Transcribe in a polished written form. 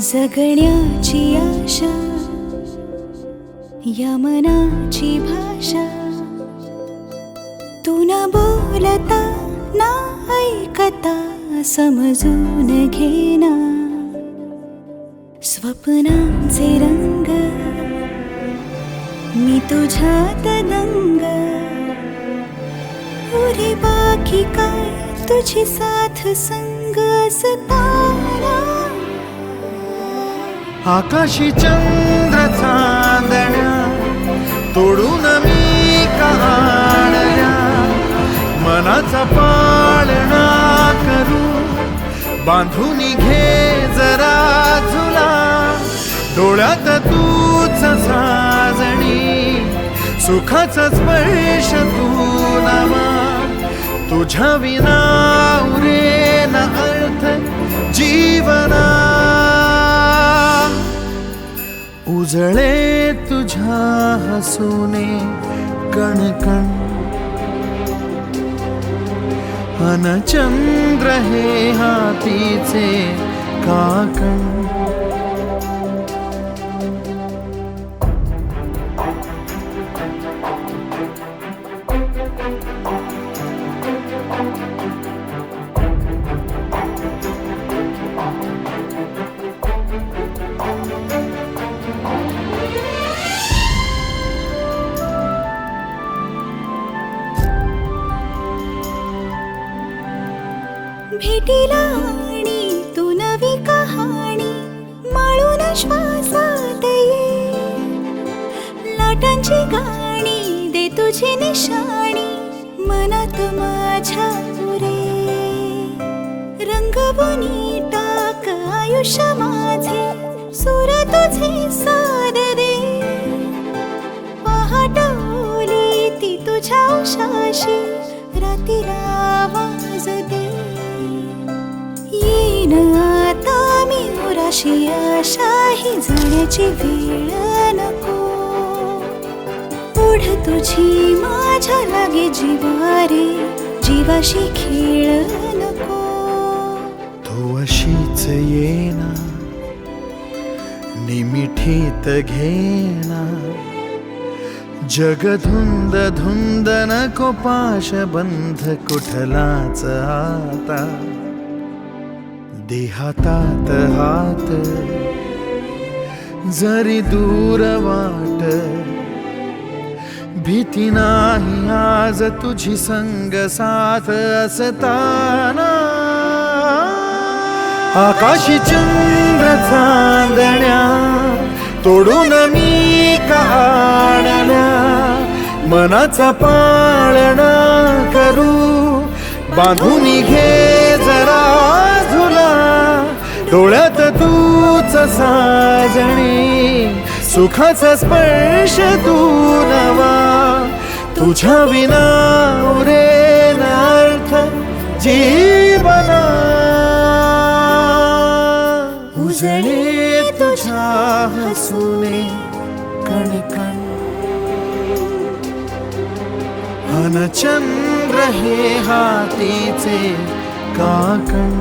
जगण्याची आशा या मनाची भाषा, तू न बोलता ना ऐकता समजून घेना. स्वप्नांचे रंग मी तुझ्यात दंग, उरे बाकी काय तुझी साथ संग असताना. आकाशी चंद्र चांदण्या तोडून मी काढल्या, मनाचा पाळणा करू बांधून घे जरा झुला. डोळ्यात तूच साजणी, सुखाचा स्पर्श तू नवा. तुझ्या विना उरेन अर्थ जीवना. उजळे तुझ्या हसूने कणकण, अन चंद्र हे हातीचे काकण. भेटीला आणि तू नवी कहाणी माळून श्वासात ये. लाटांची गाणी दे तुझी निशाणी मनात माझ्या पुरे. रंगवून टाक आयुष्य माझे, सूर तुझे साद दे. पहाट ओली ती तुझ्या उशाशी, रातीला आवाज दे. येईन आता मी उराशी आशा, ही जाण्याची वेळ नको. पुढ तुझी माझ्या लागे जीवारे, जीवाशी खेळ नको. तू अशीच येना निमिठीत घेना. जग धुंद धुंद नको पाशबंध कुठलाच आता. देहातात हात जरी दूर वाट, भीती नाही आज तुझी संग साथ असताना. आकाशी चंद्र चांदण्या तोडून मी काढल्या, मनाचा पाळणा करू बांधून घे जरा झुला. डोळ्यात तूच साजणी, सुखाचा स्पर्श तू नवा. तुझ्या विना उरेन अर्थ जीवना. उजळे तुझ्या हसूने कणकण, अन चंद्र हे हातीचे काकण.